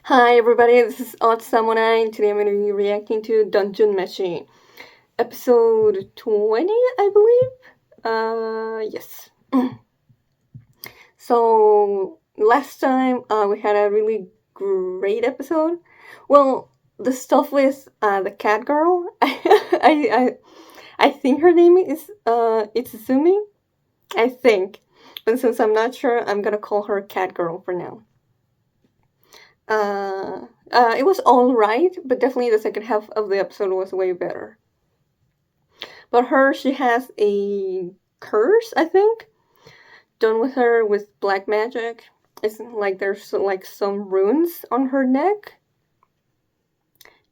Hi everybody, this is Itsuzumi, and today I'm going to be reacting to Dungeon Machine, episode 20, I believe. Yes. So last time we had a really great episode. Well, the stuff with the cat girl. I think her name is Itsuzumi. I think, but since I'm not sure, I'm gonna call her cat girl for now. It was all right, but definitely the second half of the episode was way better. But she has a curse, I think, done with her with black magic. It's like there's like some runes on her neck,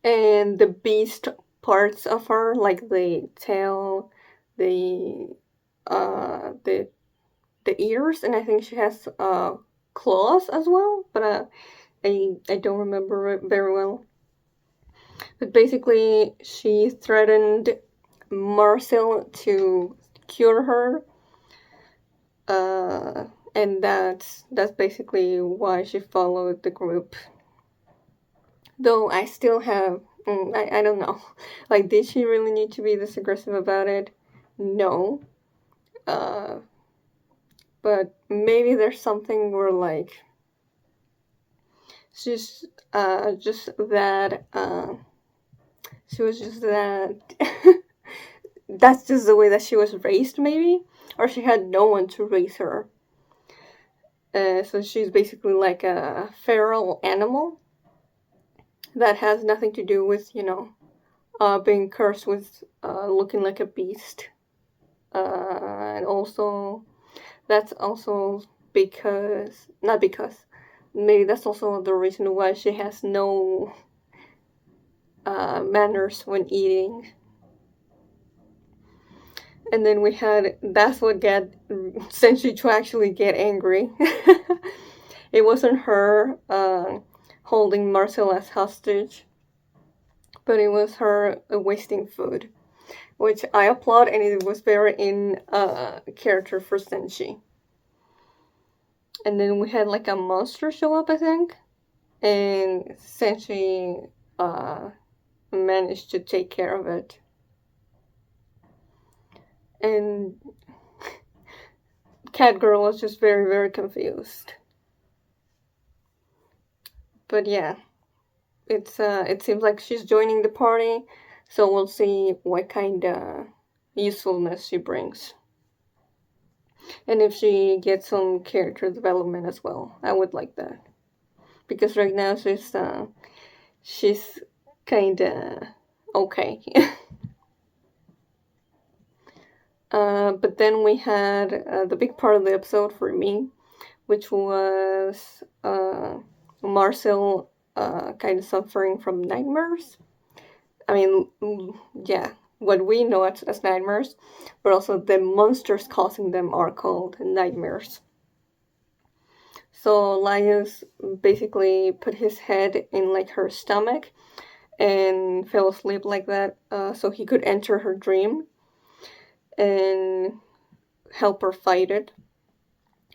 and the beast parts of her, like the tail, the the ears, and I think she has claws as well. But I don't remember it very well. But basically, she threatened Marcille to cure her, and that's basically why she followed the group. Though I still have, I don't know, like did she really need to be this aggressive about it? No, uh, but maybe there's something where like she's just that she was just that. That's just the way that she was raised, maybe, or she had no one to raise her. So she's basically like a feral animal that has nothing to do with, being cursed with looking like a beast. And also, that's also not because, maybe that's also the reason why she has no manners when eating. And then we had, that's what got Senshi to actually get angry. It wasn't her holding Marcille as hostage, but it was her wasting food, which I applaud, and it was very in character for Senshi. And then we had like a monster show up, I think, and Senshi managed to take care of it. And Cat Girl was just very, very confused. But yeah, it seems like she's joining the party, so we'll see what kind of usefulness she brings, and if she gets some character development as well. I would like that, because right now she's kind of okay. But then we had the big part of the episode for me, which was Marcille kind of suffering from nightmares. I mean, yeah, what we know as nightmares, but also the monsters causing them are called nightmares. So Linus basically put his head in like her stomach and fell asleep like that, so he could enter her dream and help her fight it.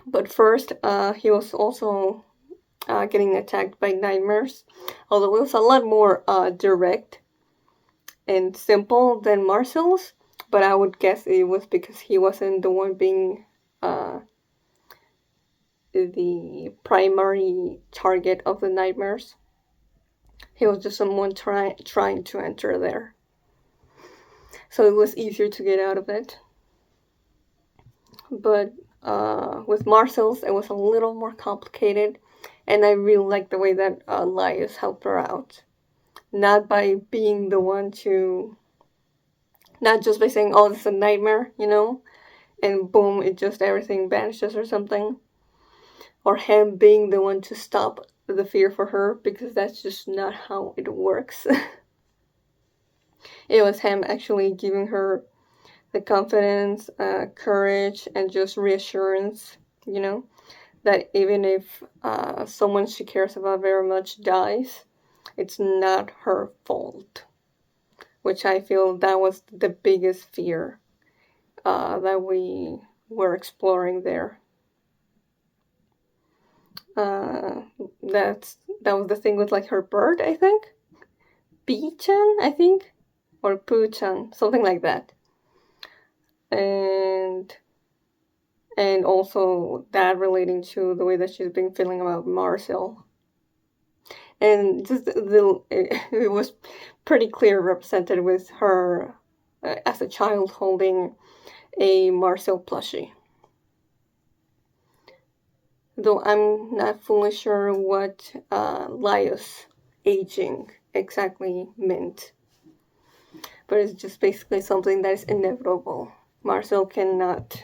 But first, he was also getting attacked by nightmares, although it was a lot more direct and simple than Marcel's. But I would guess it was because he wasn't the one being the primary target of the nightmares. He was just someone trying to enter there. So it was easier to get out of it. But with Marcel's, it was a little more complicated, and I really like the way that Elias helped her out. Not by being the one to, not just by saying, oh, this is a nightmare, and boom, it just everything vanishes or something. Or him being the one to stop the fear for her, because that's just not how it works. It was him actually giving her the confidence, courage, and just reassurance, that even if someone she cares about very much dies, it's not her fault. Which I feel that was the biggest fear that we were exploring there. Uh, that was the thing with like her bird, I think. Bee-chan, I think, or Poo-chan, something like that. And also that relating to the way that she's been feeling about Marcille. And just it was pretty clear represented with her as a child holding a Marcille plushie. Though I'm not fully sure what Laios aging exactly meant. But it's just basically something that is inevitable. Marcille cannot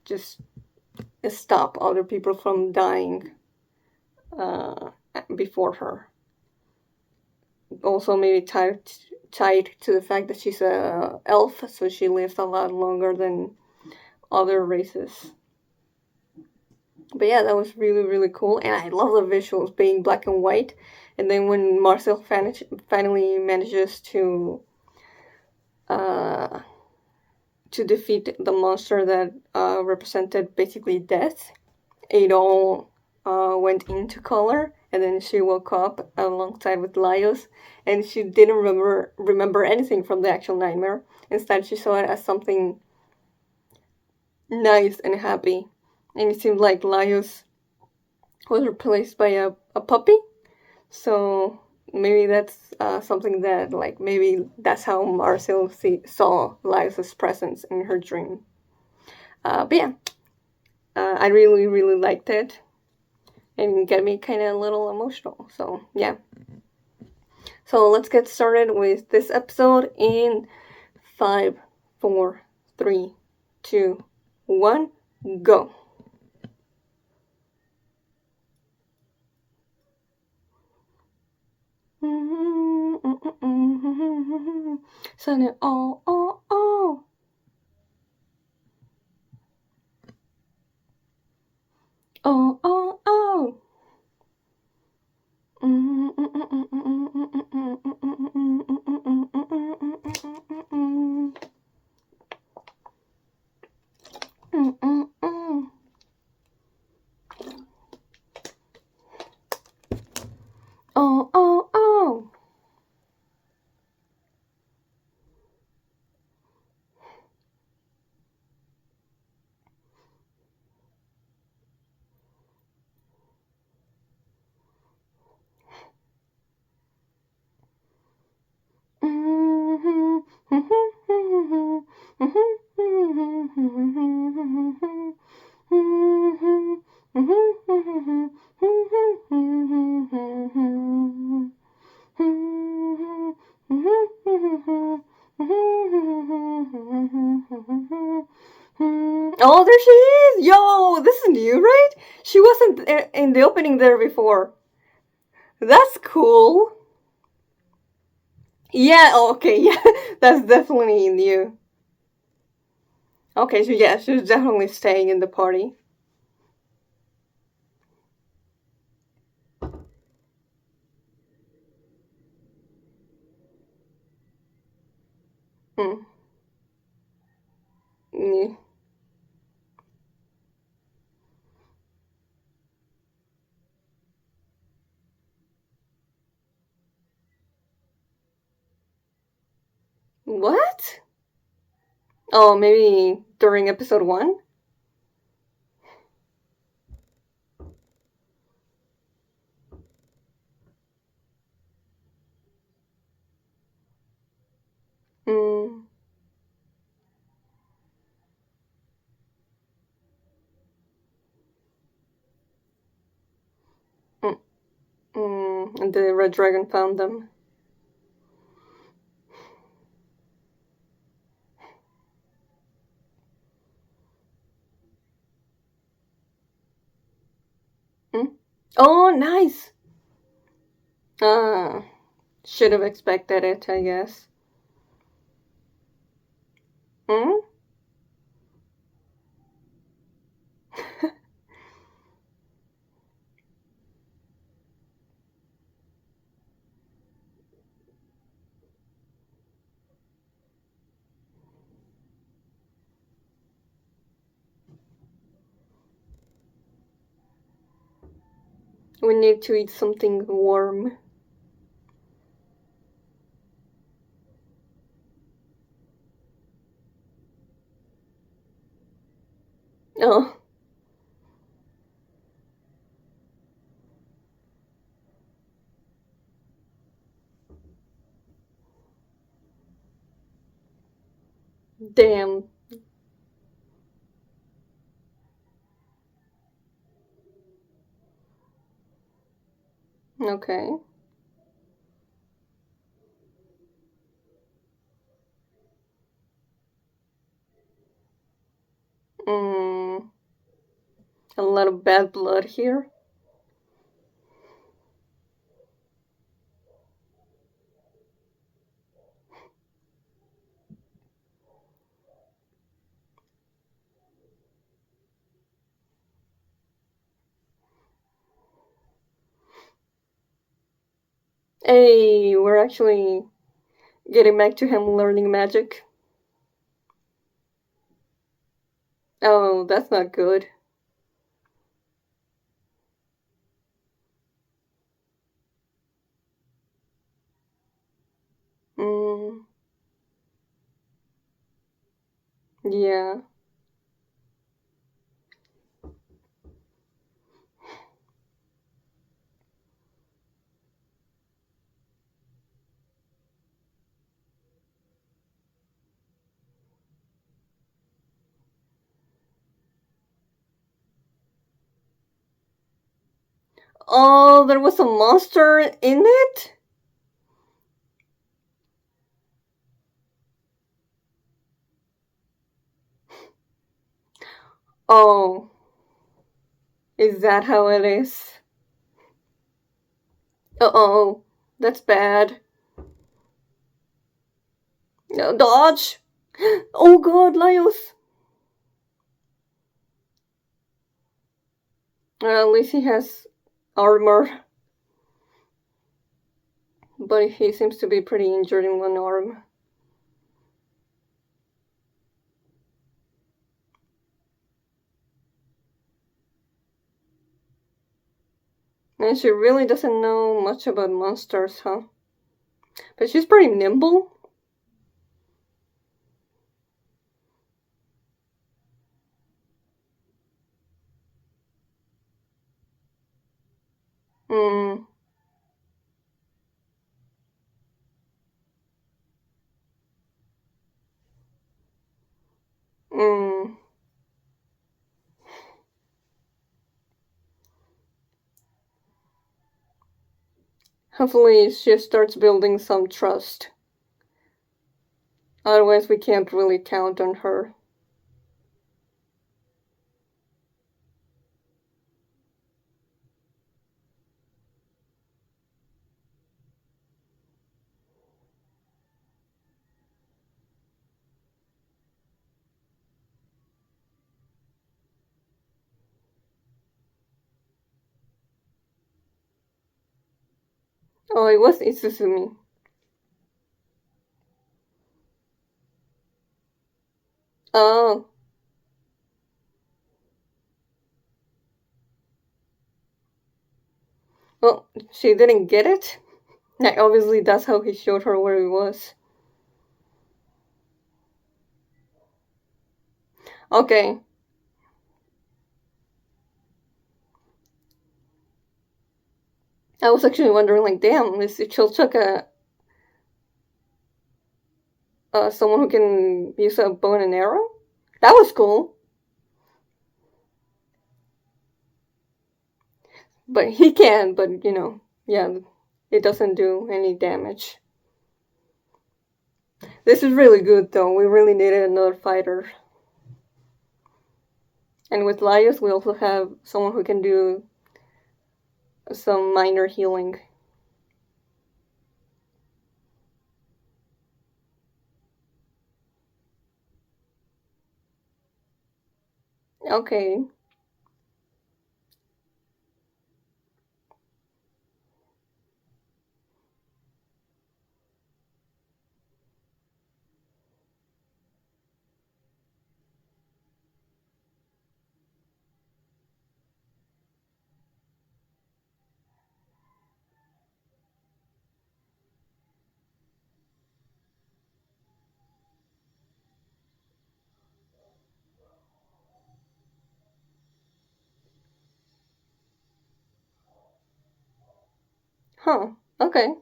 just stop other people from dying before her. Also, maybe tied to the fact that she's a elf, so she lives a lot longer than other races. But yeah, that was really, really cool, and I love the visuals being black and white. And then when Marcille finally manages to defeat the monster that represented basically death, it all went into color, and then she woke up alongside with Laios, and she didn't remember anything from the actual nightmare. Instead, she saw it as something nice and happy, and it seemed like Laios was replaced by a puppy. So maybe that's something that, like, maybe that's how Marcille saw Laios' presence in her dream. But yeah, I really, really liked it. And get me kind of a little emotional. So, yeah. So, let's get started with this episode in 5, 4, 3, 2, 1, go. Sunny, oh, oh, oh. Oh, oh, oh. Oh, oh, oh. Oh, there she is! Yo, this is new, right? She wasn't in the opening there before. That's cool. Yeah, okay, yeah. That's definitely new. Okay, so yeah, she's definitely staying in the party. Hmm. Yeah. What? Oh, maybe during episode 1? Mm. Mm. And the red dragon found them. Mm. Oh, nice! Uh, should have expected it, I guess. Mm? We need to eat something warm. Oh. Damn. Okay. Mm, a lot of bad blood here. Hey, we're actually getting back to him learning magic. Oh, that's not good. Mm, yeah. Oh, there was a monster in it? Oh, is that how it is? Uh-oh, that's bad. No, dodge! Oh god, Laios! At least he has armor, but he seems to be pretty injured in one arm. And she really doesn't know much about monsters, huh? But she's pretty nimble. Mm, mm. Hopefully she starts building some trust. Otherwise we can't really count on her. Oh, it was Itsuzumi. Oh. Well, she didn't get it? Like, obviously that's how he showed her where he was. Okay. I was actually wondering, like, damn, is Chilchuk someone who can use a bow and an arrow? That was cool. But he can, but yeah, it doesn't do any damage. This is really good, though. We really needed another fighter. And with Laius, we also have someone who can do some minor healing. Okay. Huh. Okay.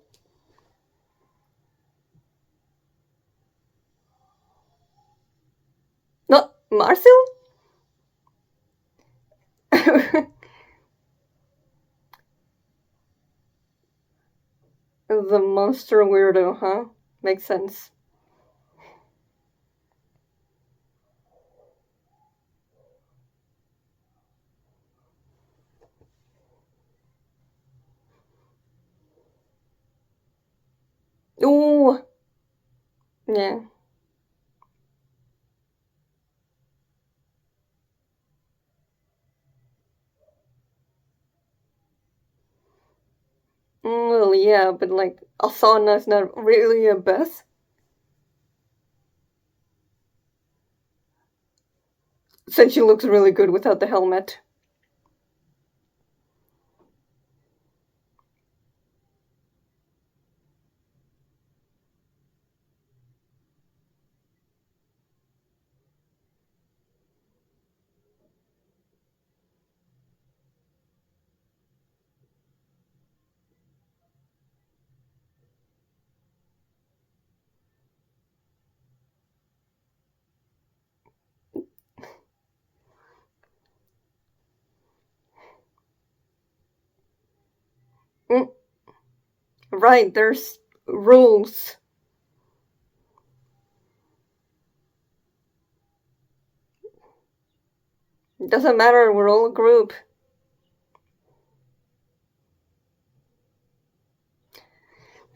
No, Marcille? The monster weirdo, huh? Makes sense. Ooh. Yeah. Well, yeah, but like, Asana's not really a Beth. Since she looks really good without the helmet. Mm, right, there's rules. Doesn't matter, we're all a group.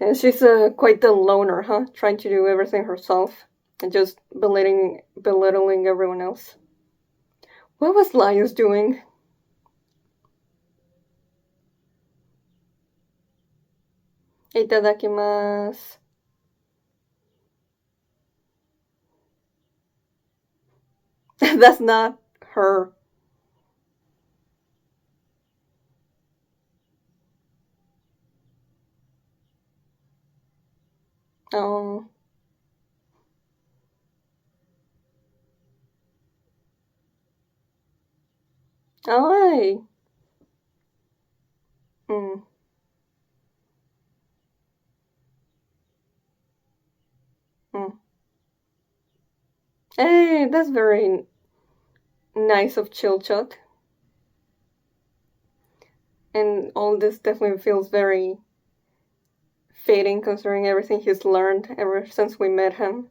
And she's quite the loner, huh? Trying to do everything herself and just belittling everyone else. What was Lions doing? Itadakimasu. That's not her. Oh. Oh, hey. Mm, mm. Hey, that's very nice of Chilchuk. And all this definitely feels very fading considering everything he's learned ever since we met him.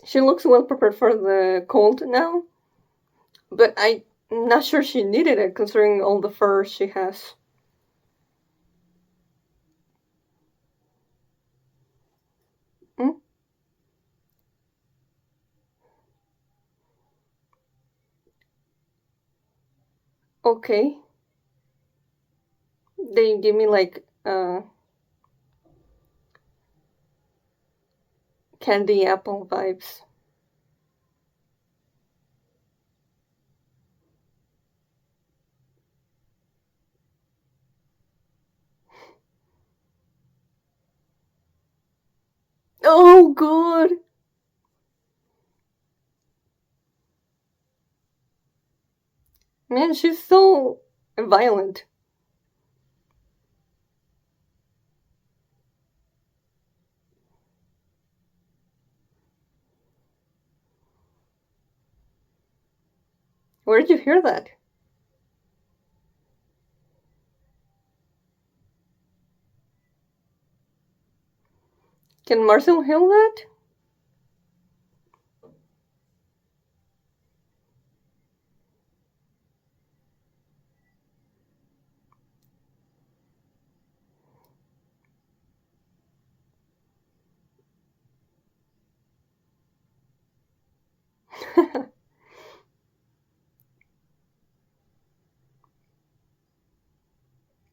She looks well prepared for the cold now, but I'm not sure she needed it considering all the fur she has. Mm? Okay. They give me like candy apple vibes. Oh, good. Man, she's so violent. Where did you hear that? Can Marcel heal that?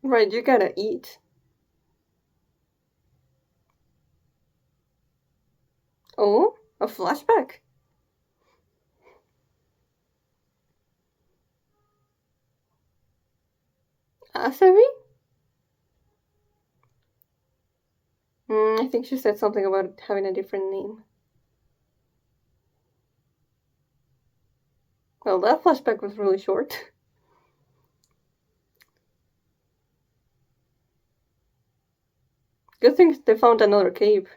Right, you gotta eat. Oh, a flashback. Asabi? I think she said something about having a different name. Well, that flashback was really short. Good thing they found another cave.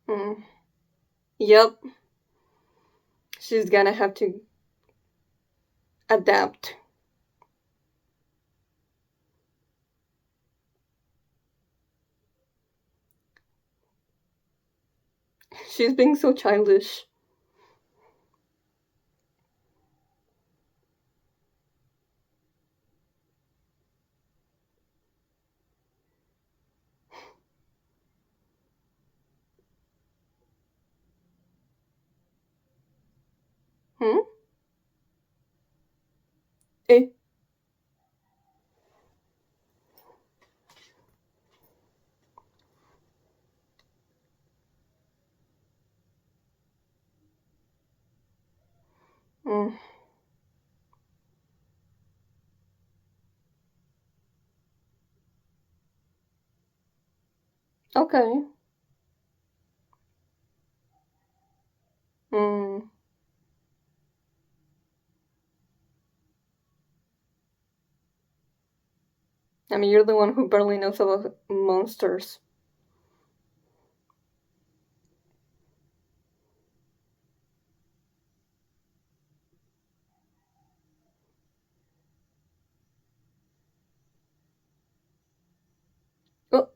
Hmm. Yep. She's gonna have to adapt. She's being so childish. Hmm? Eh? Mm. Okay. Mm. I mean, you're the one who barely knows about monsters. Oh.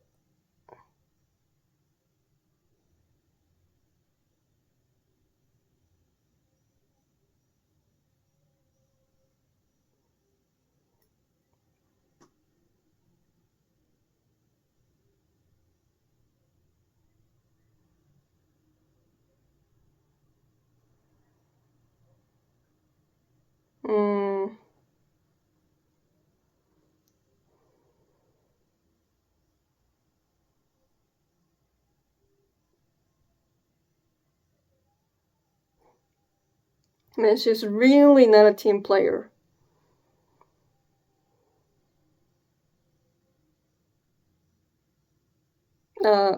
Mm. Man, she's really not a team player. Uh,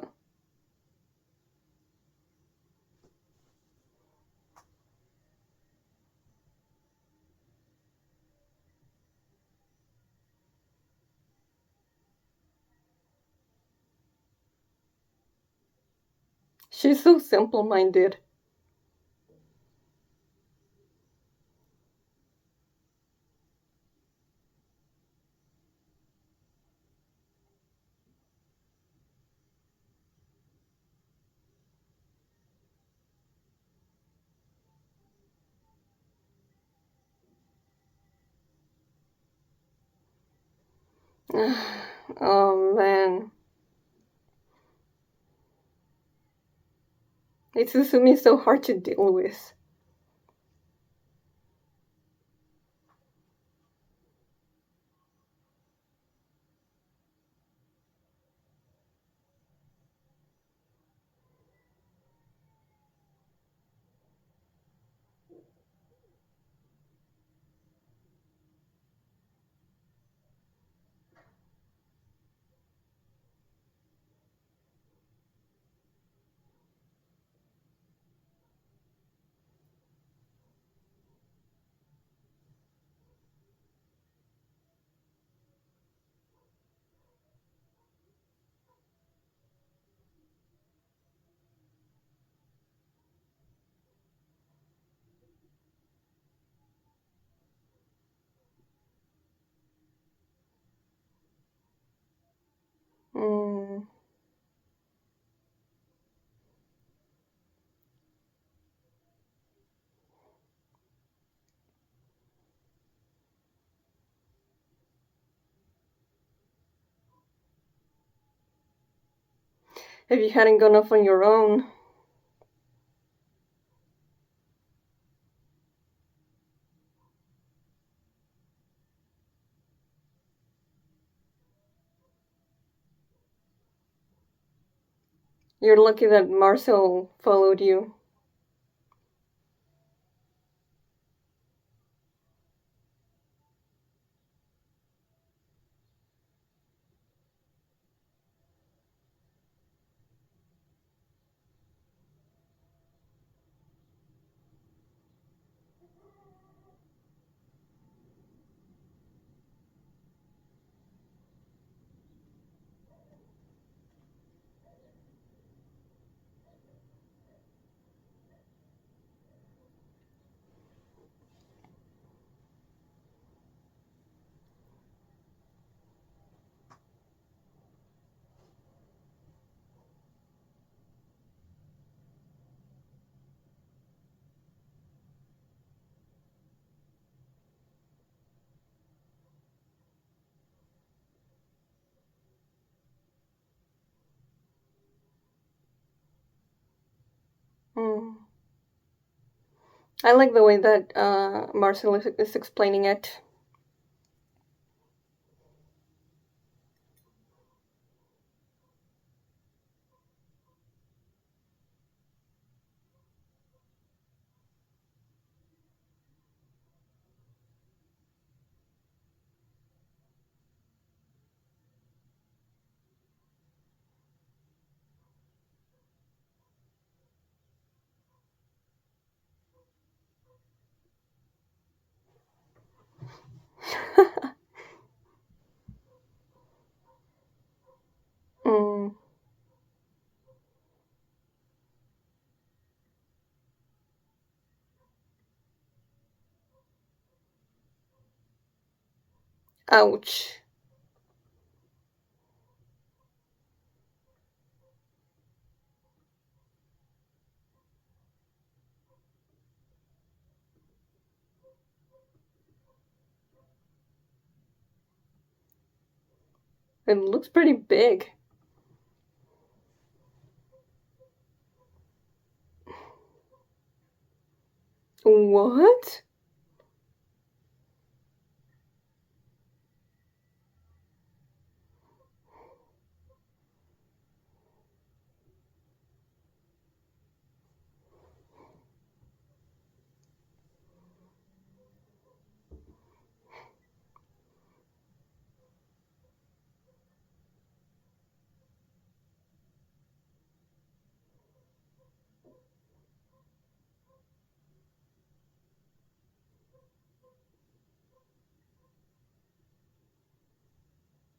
she's so simple-minded. Oh man, Itsuzumi is so hard to deal with. Mm. If you hadn't gone off on your own. You're lucky that Marcille followed you. Mm. I like the way that Marcille is explaining it. Mm. Ouch. It looks pretty big. What?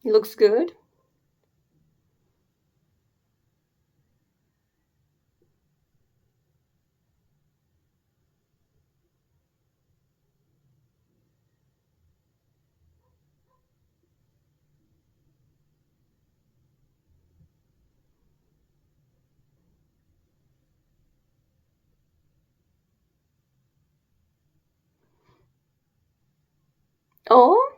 It looks good. Oh?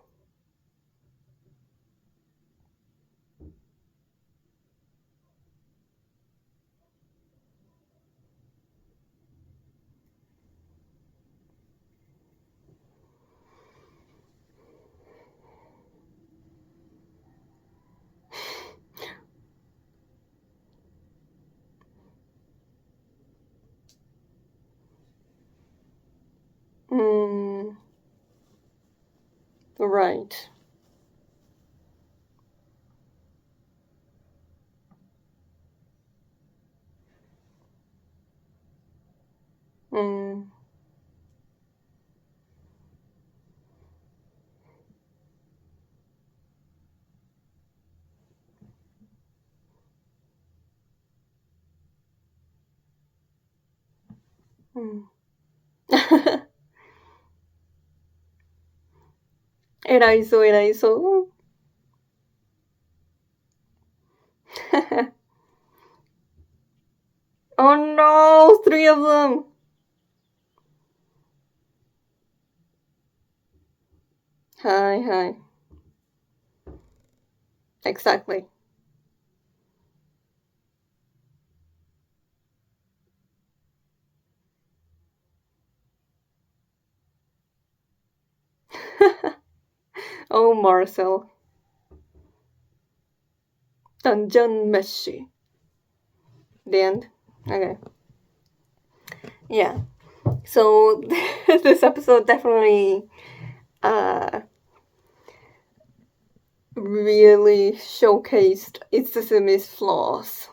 Mm. Right. Mm. Mm. Era eso. Oh no, three of them. Hi, hi. Exactly. Oh, Marcel. Dungeon Messi. The end? Okay. Yeah. So, this episode definitely really showcased Itsuzumi's flaws.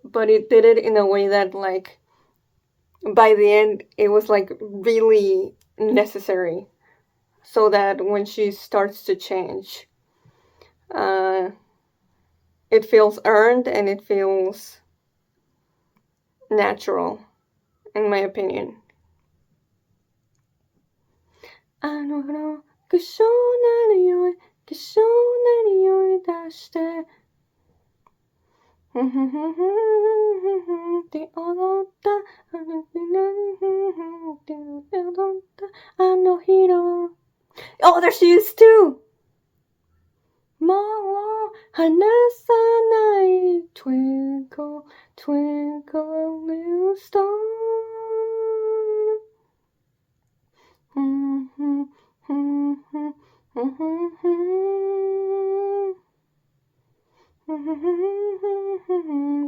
But it did it in a way that, like, by the end, it was, like, really necessary. So that when she starts to change, it feels earned and it feels natural, in my opinion. あの子、化粧な匂い、化粧な匂い出して。ふふふふふふって踊った。あの日何って踊った。あのヒーロー。Oh, there she is too! もう離さない Twinkle, twinkle little star.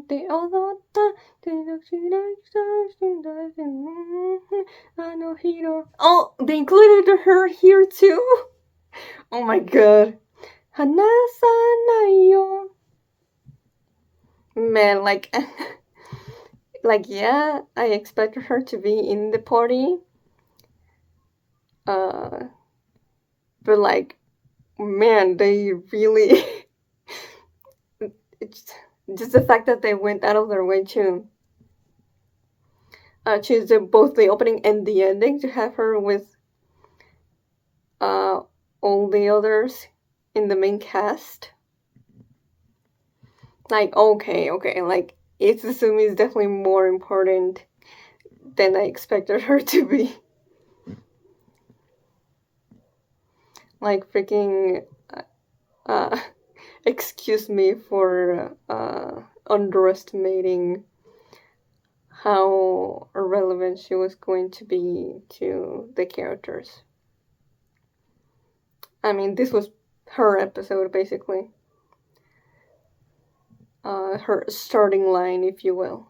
They all thought that oh, they included her here too. Oh my god. Hanasanayo. Man, like, yeah, I expected her to be in the party. But like, man, they really it's just the fact that they went out of their way to choose both the opening and the ending to have her with all the others in the main cast. Like, okay, like, Itsuzumi is definitely more important than I expected her to be. Like, freaking, excuse me for underestimating how relevant she was going to be to the characters. I mean, this was her episode, basically. Her starting line, if you will.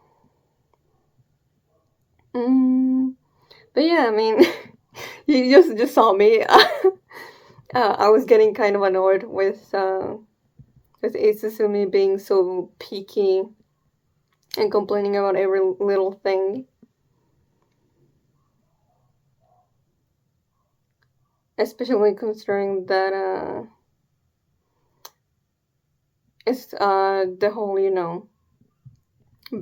But yeah, I mean, you just saw me. I was getting kind of annoyed with Itsuzumi being so picky and complaining about every little thing. Especially considering that it's the whole, you know,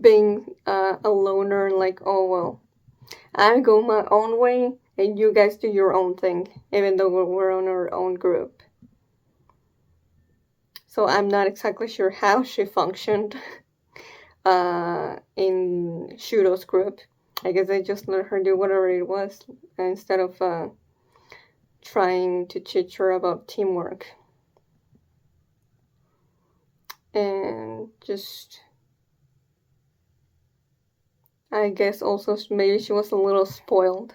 being a loner, like, oh well, I go my own way and you guys do your own thing, even though we're on our own group. So I'm not exactly sure how she functioned in Shudo's group. I guess I just let her do whatever it was instead of trying to teach her about teamwork. And just, I guess also maybe she was a little spoiled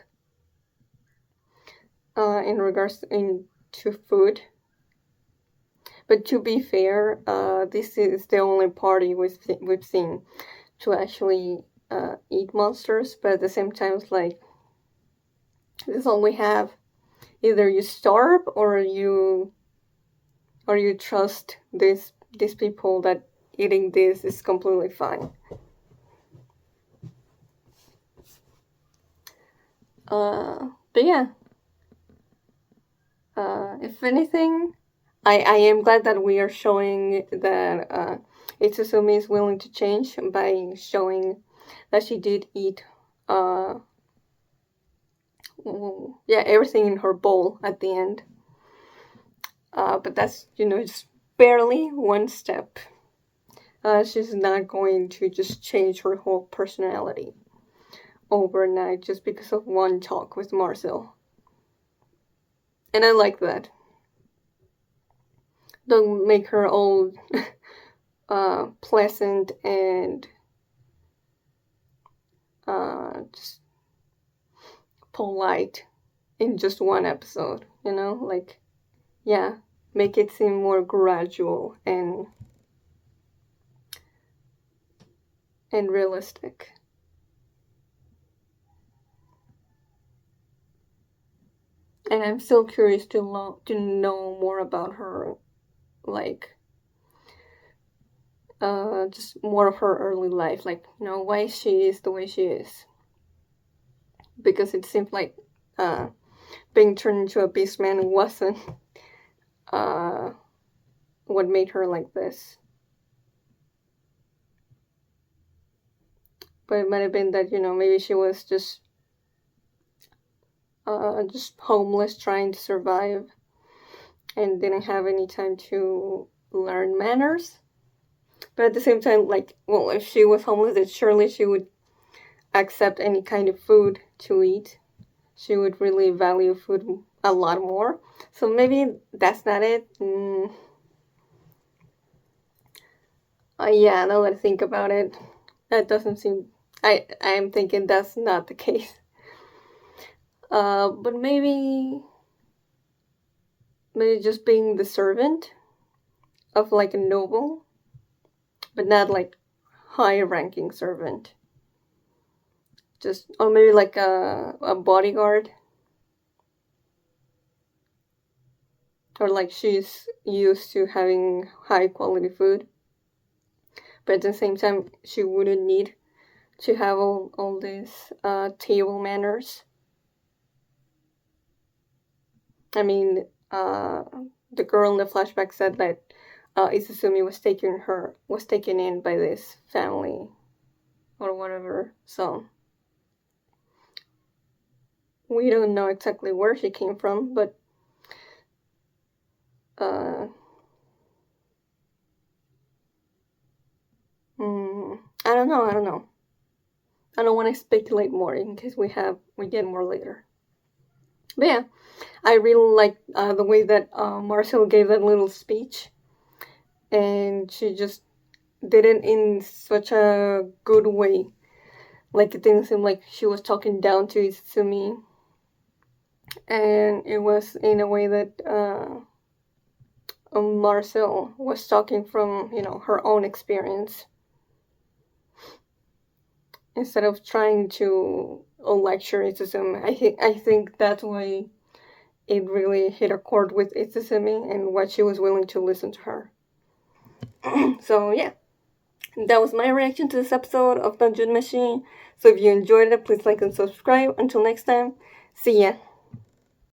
in regards to food. But to be fair, this is the only party we've seen to actually eat monsters. But at the same time, it's like, this is all we have. Either you starve or you trust these people that eating this is completely fine. But yeah. If anything, I am glad that we are showing that Itsuzumi is willing to change by showing that she did eat everything in her bowl at the end. But that's, you know, just barely one step. She's not going to just change her whole personality overnight just because of one talk with Marcille. And I like that. Don't make her all pleasant and just polite in just one episode, you know? Like, yeah, make it seem more gradual and and realistic. And I'm still curious to know more about her, like, just more of her early life, like, why she is the way she is. Because it seemed like being turned into a beast man wasn't uh, what made her like this. But it might have been that, maybe she was just homeless trying to survive and didn't have any time to learn manners. But at the same time, like, well, if she was homeless, then surely she would accept any kind of food to eat. She would really value food a lot more. So maybe that's not it. Yeah, now that I think about it, that doesn't seem. I am thinking that's not the case. But maybe just being the servant of like a noble, but not like high-ranking servant. Just, or maybe like a bodyguard. Or like she's used to having high quality food. But at the same time, she wouldn't need to have all these table manners. I mean, the girl in the flashback said that Itsuzumi was taken in by this family or whatever. So we don't know exactly where she came from, but I don't know. I don't want to speculate more in case we get more later. But yeah, I really like the way that Marcille gave that little speech, and she just did it in such a good way. Like, it didn't seem like she was talking down to Itsuzumi, and it was in a way that Marcille was talking from her own experience, instead of trying to lecture Itsuzumi. I think that's why it really hit a chord with Itsuzumi and what she was willing to listen to her. So yeah, that was my reaction to this episode of Dungeon Machine. So if you enjoyed it, please like and subscribe. Until next time, see ya.